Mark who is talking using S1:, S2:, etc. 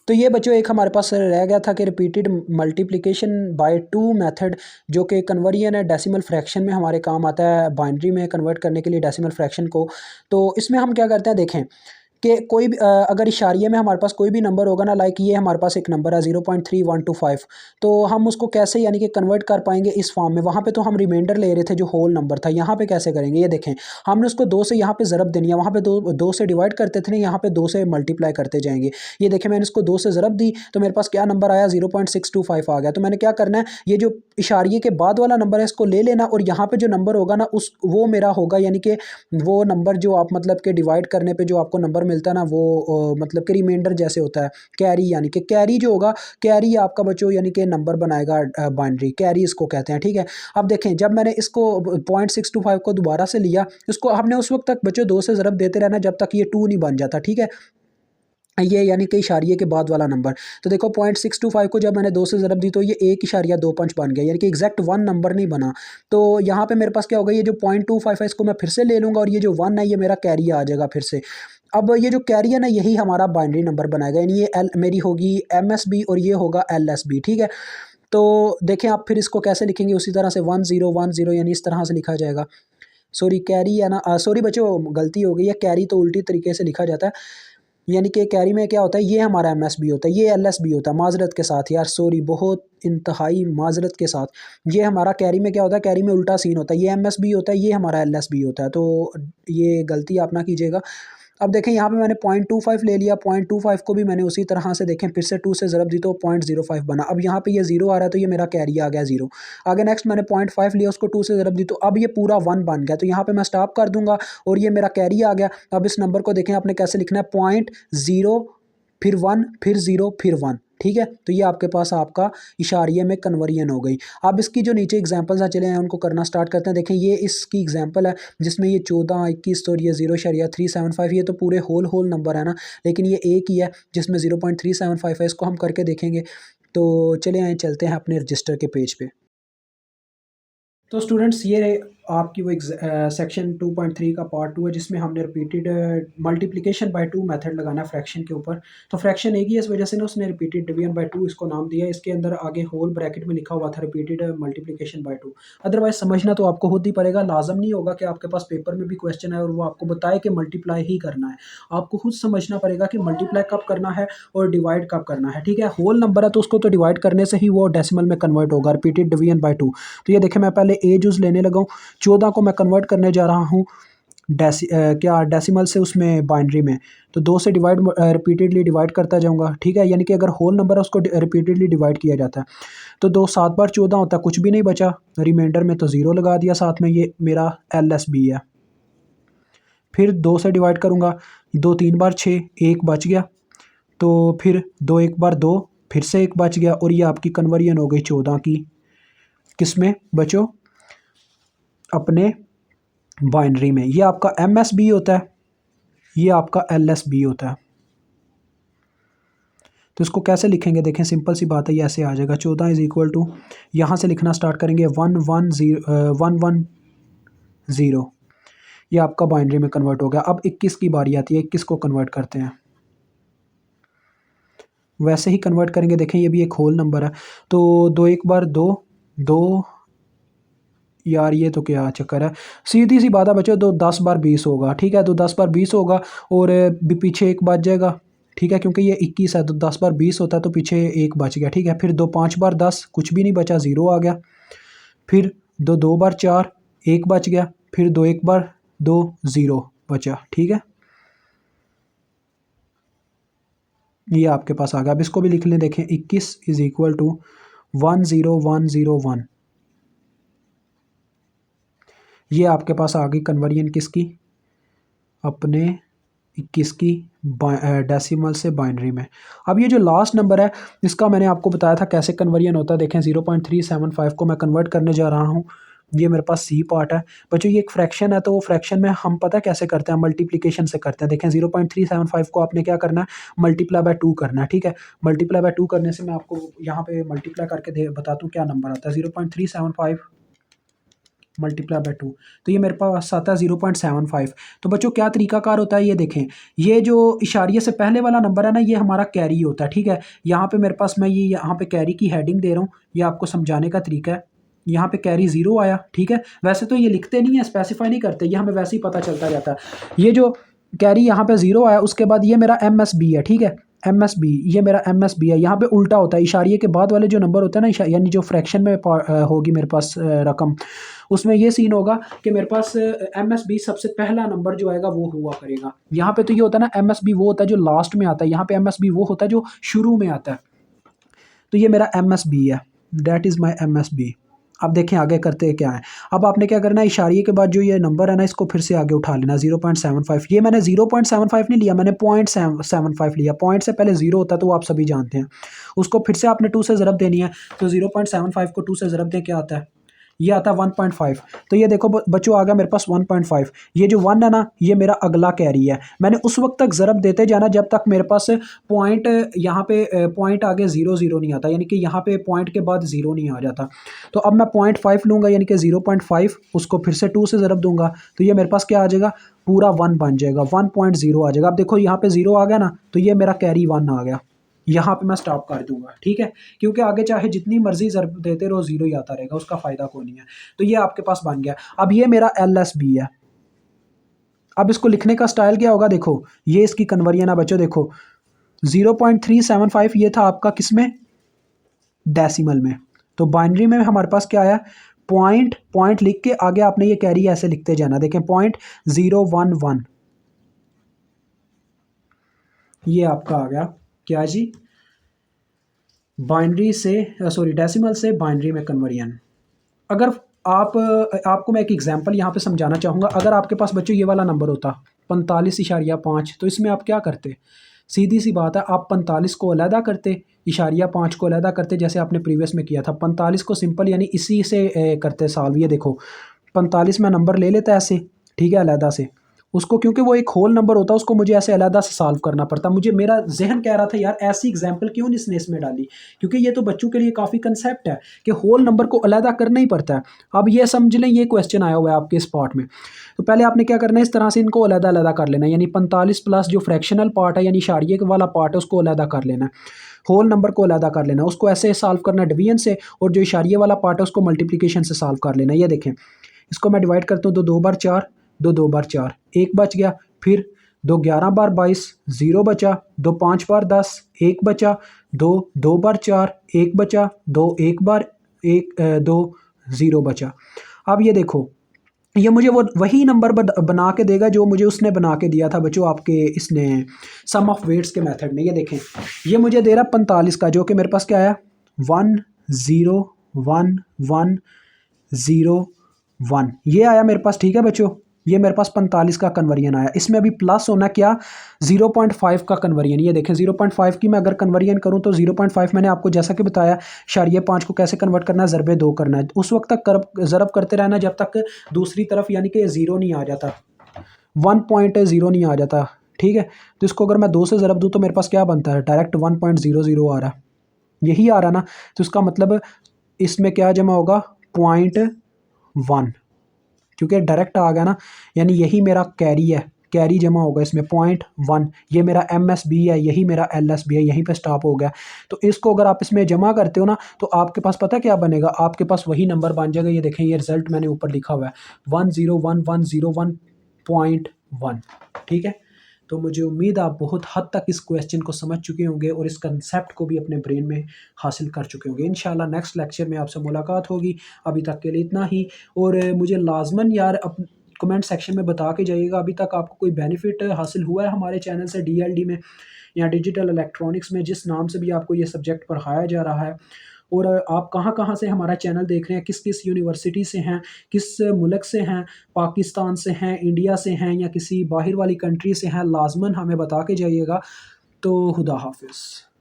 S1: तो ये बच्चों एक हमारे पास रह गया था कि repeated multiplication by two method, जो कि कन्वर्जन है डेसिमल फ्रैक्शन में हमारे काम आता है, बाइनरी में कन्वर्ट करने के लिए डेसिमल फ्रैक्शन को। तो इसमें हम क्या करते हैं, देखें कि कोई भी अगर इशारिये में हमारे पास कोई भी नंबर होगा ना, लाइक ये हमारे पास एक नंबर है 0.3125, तो हम उसको कैसे यानी कि कन्वर्ट कर पाएंगे इस फॉर्म में। वहाँ पे तो हम रिमाइंडर ले रहे थे जो होल नंबर था, यहाँ पे कैसे करेंगे, ये देखें हमने उसको 2 से यहाँ पे ज़रब देनी है, वहाँ पे दो से डिवाइड करते थे ना, यहाँ पे 2 से मल्टीप्लाई करते जाएंगे। ये देखें मैंने इसको 2 से ज़रब दी तो मेरे पास क्या नंबर आया, 0.625 आ गया। तो मैंने क्या करना है, ये जो इशारिये के बाद वाला नंबर है इसको ले लेना, और यहाँ पे जो नंबर होगा ना उस वो मेरा होगा, यानी कि वो नंबर जो आप मतलब कि डिवाइड करने पे जो आपको नंबर मिलता है ना, वो मतलब कि रिमाइंडर जैसे होता है कैरी, यानी कि कैरी जो होगा, कैरी आपका बच्चों यानी कि नंबर बनाएगा, बाइनरी कैरी इसको कहते हैं, ठीक है। अब देखें जब मैंने इसको 0.625 को दोबारा से लिया, इसको हमने उस वक्त तक बच्चों 2 से ज़रब देते रहना जब तक ये 2 नहीं बन जाता, ठीक है। ये यानी कि इशारिये के बाद वाला नंबर। तो देखो 0.625 को जब मैंने 2 से ज़रब दी तो ये 1.25 बन गया, यानी कि एग्जैक्ट 1 नंबर नहीं बना। तो यहाँ पे मेरे पास क्या होगा, ये जो 0.25 है इसको मैं फिर से ले लूँगा, और ये जो 1 है ये मेरा कैरी आ जाएगा फिर से। अब ये जो कैरी है ना यही हमारा बाइनरी नंबर बनाएगा, यानी ये एल मेरी होगी MSB और ये होगा LSB, ठीक है। तो देखें आप फिर इसको कैसे लिखेंगे, उसी तरह से 1010 यानी इस तरह से लिखा जाएगा। सॉरी कैरी है ना, सॉरी बच्चों गलती हो गई है, कैरी तो उल्टी तरीके से लिखा जाता है, यानी कि कैरी में क्या होता है, ये हमारा MSB होता है, ये LSB होता है, माजरत के साथ यार, सॉरी बहुत इंतहाई माजरत के साथ। ये हमारा कैरी में क्या होता है, कैरी में उल्टा सीन होता है, ये MSB होता है, ये हमारा LSB होता है। तो ये गलती आप ना कीजिएगा। अब देखें यहाँ पे मैंने 0.25 ले लिया, 0.25 को भी मैंने उसी तरह से देखें फिर से 2 से ज़रब दी तो 0.05 बना। अब यहाँ पे ये 0 आ रहा है तो ये मेरा कैरी आ गया 0। आगे नेक्स्ट मैंने 0.5 लिया, उसको 2 से ज़रब दी तो अब ये पूरा 1 बन गया। तो यहाँ पे मैं स्टॉप कर दूंगा और ये मेरा कैरी आ गया। अब इस नंबर को देखें आपने कैसे लिखना है, 0.0 फिर 1 फिर 0 फिर 1, ठीक है। तो ये आपके पास आपका इशारिये में कन्वर्जन हो गई। अब इसकी जो नीचे एग्जांपल्स हैं चले हैं उनको करना स्टार्ट करते हैं। देखें ये इसकी एग्जांपल है जिसमें ये 14, 21 और ये 0.375, ये तो पूरे होल नंबर है ना, लेकिन ये एक ही है जिसमें 0.375 है, इसको हम करके देखेंगे। तो चले आए चलते हैं अपने रजिस्टर के पेज पे। तो स्टूडेंट्स ये आपकी वो सेक्शन 2.3 का पार्ट 2 है जिसमें हमने रिपीटेड मल्टीप्लिकेशन बाय 2 मेथड लगाना है फ्रैक्शन के ऊपर। तो फ्रैक्शन एक ही है, इस वजह से ना उसने रिपीटेड डिवीजन बाय 2 इसको नाम दिया। इसके अंदर आगे होल ब्रैकेट में लिखा हुआ था रिपीटेड मल्टीप्लिकेशन बाय 2। अदरवाइज समझना तो आपको खुद ही पड़ेगा, लाजम नहीं होगा कि आपके पास पेपर में भी क्वेश्चन है और वो आपको बताए कि मल्टीप्लाई ही करना है। आपको खुद समझना पड़ेगा कि मल्टीप्लाई कब करना है और डिवाइड कब करना है, ठीक है। होल नंबर है तो उसको तो डिवाइड करने से ही वो डेसिमल में कन्वर्ट होगा, रिपीटेड डिवीजन बाय 2। तो ये देखें मैं पहले ए यूज़ लेने लगा हूँ, 14 को मैं कन्वर्ट करने जा रहा हूँ क्या डेसिमल से उसमें बाइनरी में। तो 2 से डिवाइड रिपीटेडली डिवाइड करता जाऊंगा, ठीक है। यानी कि अगर होल नंबर है उसको रिपीटेडली डिवाइड किया जाता है। तो 2 7 बार 14 होता है, कुछ भी नहीं बचा रिमाइंडर में, तो 0 लगा दिया साथ में, ये मेरा LSB है। फिर 2 से डिवाइड करूँगा, 2 3 बार 6, 1 बच गया। तो फिर 2 1 बार 2, फिर से 1 बच गया, और ये आपकी कन्वर्जन हो गई 14 की, किसमें बचो, अपने बाइनरी में। ये आपका MSB होता है, ये आपका LSB होता है। तो इसको कैसे लिखेंगे, देखें सिंपल सी बात है, ये ऐसे आ जाएगा 14 इज इक्वल टू, यहाँ से लिखना स्टार्ट करेंगे 110, ये आपका बाइनरी में कन्वर्ट हो गया। अब 21 की बारी आती है, 21 को कन्वर्ट करते हैं, वैसे ही कन्वर्ट करेंगे। देखें ये भी एक होल नंबर है, तो 2 1 बार 2 2, यार ये तो क्या चक्कर है, सीधी सी बात है बच्चों, तो 10 बार 20 होगा, ठीक है। तो 10 बार 20 होगा और पीछे एक बच जाएगा, ठीक है, क्योंकि ये 21 है तो 10 बार 20 होता है तो पीछे एक बच गया, ठीक है। फिर 2 5 बार 10, कुछ भी नहीं बचा, 0 आ गया। फिर 2 2 बार 4, 1 बच गया। फिर 2 1 बार 2, 0 बचा, ठीक है। ये आपके पास आ गया। अब इसको भी लिख लें, देखें 21 इज इक्वल टू 10101, ये आपके पास आ गई कन्वर्जन किसकी, अपने 21 की डेसिमल से बाइनरी में। अब ये जो लास्ट नंबर है इसका मैंने आपको बताया था कैसे कन्वर्जन होता है। देखें 0.375 को मैं कन्वर्ट करने जा रहा हूँ, ये मेरे पास सी पार्ट है बच्चों। ये एक फ्रैक्शन है, तो फ्रैक्शन में हम पता कैसे करते हैं, मल्टीप्लिकेशन से करते हैं। देखें 0.375 को आपने क्या करना है, मल्टीप्लाई बाय 2 करना है, ठीक है। मल्टीप्लाई बाय 2 करने से मैं आपको यहाँ पे मल्टीप्लाई करके बताता हूँ क्या नंबर आता है। 0.375 मल्टीप्लाई बाय 2, तो ये मेरे पास आता है 0.75। तो बच्चों क्या तरीकाकार होता है ये देखें, ये जो इशारिये से पहले वाला नंबर है ना ये हमारा कैरी होता है, ठीक है। यहाँ पे मेरे पास मैं ये यहाँ पे कैरी की हेडिंग दे रहा हूँ, ये आपको समझाने का तरीका है। यहाँ पे कैरी 0 आया, ठीक है। वैसे तो ये लिखते नहीं है, स्पेसिफाई नहीं करते, ये हमें वैसे ही पता चलता जाता है। ये जो कैरी यहाँ पे 0 आया, उसके बाद ये मेरा MSB है, ठीक है। MSB, ये मेरा MSB है। यहाँ पे उल्टा होता है, इशारिये के बाद वाले जो नंबर होते हैं ना, यानी जो फ्रैक्शन में होगी मेरे पास रकम, उसमें ये सीन होगा कि मेरे पास MSB सबसे पहला नंबर जो आएगा वो हुआ करेगा। यहाँ पे तो ये होता है ना, MSB वो होता है जो लास्ट में आता है, यहाँ पे MSB वो होता है जो शुरू में आता है। तो ये मेरा MSB है, दैट इज़ माई MSB। अब देखें आगे करते क्या है। अब आपने क्या करना है, इशारिये के बाद जो ये नंबर है ना इसको फिर से आगे उठा लेना 0.75। ये मैंने 0.75 नहीं लिया, मैंने 0.75 लिया। पॉइंट से पहले 0 होता है तो वो आप सभी जानते हैं। उसको फिर से आपने 2 से ज़रब देनी है, तो 0.75 को 2 से ज़रब दें, क्या आता है, ये आता है 1.5। तो ये देखो बच्चों आ गया मेरे पास 1.5। ये जो 1 है ना ये मेरा अगला कैरी है। मैंने उस वक्त तक ज़रब देते जाना जब तक मेरे पास पॉइंट यहाँ पे पॉइंट आगे 0 नहीं आता, यानी कि यहाँ पे पॉइंट के बाद 0 नहीं आ जाता। तो अब मैं 0.5 लूँगा, यानी कि 0.5, उसको फिर से 2 से ज़रब दूंगा, तो ये मेरे पास क्या आ जाएगा, पूरा 1 बन जाएगा, 1.0 आ जाएगा। अब देखो यहाँ पे 0 आ गया ना, तो ये मेरा कैरी 1 आ गया। यहाँ पे मैं स्टॉप कर दूंगा, ठीक है, क्योंकि आगे चाहे जितनी मर्जी ज़रब देते रहो 0 ही आता रहेगा, उसका फ़ायदा कोई नहीं है। तो ये आपके पास बन गया। अब ये मेरा LSB है। अब इसको लिखने का स्टाइल क्या होगा, देखो ये इसकी कन्वर्जन है बच्चों, देखो 0.375 ये था आपका किसमें, डेसिमल में। तो बाइनरी में हमारे पास क्या आया, पॉइंट लिख के आगे आपने ये कैरी ऐसे लिखते जाना। देखें 0.011, ये आपका आ गया क्या जी, बाइनरी से सॉरी डेसिमल से बाइनरी में कन्वर्जन। अगर आपको मैं एक एग्जांपल यहाँ पे समझाना चाहूँगा। अगर आपके पास बच्चों ये वाला नंबर होता 45.5, तो इसमें आप क्या करते, सीधी सी बात है, आप 45 को अलहदा करते, इशारिया 5 को अलहदा करते, जैसे आपने प्रीवियस में किया था। 45 को सिंपल यानी इसी से करते सॉल्व। ये देखो 45 में नंबर ले लेता है ऐसे, ठीक है, अलहदा से उसको, क्योंकि वो एक होल नंबर होता है उसको मुझे ऐसे अलहदा से सॉल्व करना पड़ता। मुझे मेरा जहन कह रहा था यार ऐसी एग्जांपल क्यों इसने इसमें डाली, क्योंकि ये तो बच्चों के लिए काफ़ी कंसेप्ट है कि होल नंबर को अलहदा करना ही पड़ता है। अब ये समझ लें ये क्वेश्चन आया हुआ है आपके स्पॉट में, तो पहले आपने क्या करना है, इस तरह से इनको अलहदा अलहदा कर लेना, यानी 45 प्लस जो फ्रैक्शनल पार्ट है यानी इशारिये वाला पार्ट है उसको अलहदा कर लेना, होल नंबर को अलहदा कर लेना, उसको ऐसे सॉल्व करना डिवीजन से, और जो इशारिये वाला पार्ट है उसको मल्टीप्लिकेशन से सॉल्व कर लेना। ये देखें इसको मैं डिवाइड करता हूँ, तो 2 बार 4, 2 बार 4, 1 बच गया, फिर 2 11 बार 22, 0 बचा, 2 5 बार 10, 1 बचा, 2 बार 4, 1 बचा, 2 1 बार 1 2 0 बचा। अब ये देखो ये मुझे वो वही नंबर बना के देगा जो मुझे उसने बना के दिया था बच्चों आपके इसने सम ऑफ वेट्स के मेथड में। ये देखें ये मुझे दे रहा 45 का, जो कि मेरे पास क्या आया 1 0 1 1 0 1, ये आया मेरे पास, ठीक है बच्चों। ये मेरे पास 45 का कन्वर्जन आया। इसमें अभी प्लस होना क्या 0.5 का कन्वर्जन। ये देखें 0.5 की मैं अगर कन्वर्जन करूं तो 0.5 मैंने आपको जैसा कि बताया इशारिये 5 को कैसे कन्वर्ट करना है, ज़रबे 2 करना है, उस वक्त तक ज़रब करते रहना जब तक दूसरी तरफ यानी कि 0 नहीं आ जाता, 1.0 नहीं आ जाता, ठीक है। तो इसको अगर मैं 2 से ज़रब दूँ तो मेरे पास क्या बनता है, डायरेक्ट 1.00 आ रहा है, यही आ रहा ना। तो इसका मतलब इसमें क्या जमा होगा 0.1, क्योंकि डायरेक्ट आ गया ना, यानी यही मेरा कैरी है, कैरी जमा होगा इसमें 0.1। ये मेरा MSB है, यही मेरा LSB है, यहीं पे स्टॉप हो गया। तो इसको अगर आप इसमें जमा करते हो ना तो आपके पास पता क्या बनेगा, आपके पास वही नंबर बन जाएगा। ये देखें ये रिजल्ट मैंने ऊपर लिखा हुआ है 101101.1, ठीक है। तो मुझे उम्मीद आप बहुत हद तक इस क्वेश्चन को समझ चुके होंगे और इस कंसेप्ट को भी अपने ब्रेन में हासिल कर चुके होंगे। इंशाल्लाह नेक्स्ट लेक्चर में आपसे मुलाकात होगी। अभी तक के लिए इतना ही, और मुझे लाजमन यार कमेंट सेक्शन में बता के जाइएगा अभी तक आपको कोई बेनिफिट हासिल हुआ है हमारे चैनल से, DLD में या डिजिटल इलेक्ट्रॉनिक्स में, जिस नाम से भी आपको ये सब्जेक्ट पढ़ाया जा रहा है। और आप कहाँ कहाँ से हमारा चैनल देख रहे हैं, किस किस यूनिवर्सिटी से हैं, किस मुल्क से हैं, पाकिस्तान से हैं, इंडिया से हैं या किसी बाहर वाली कंट्री से हैं, लाजमन हमें बता के जाइएगा। तो खुदा हाफिज़।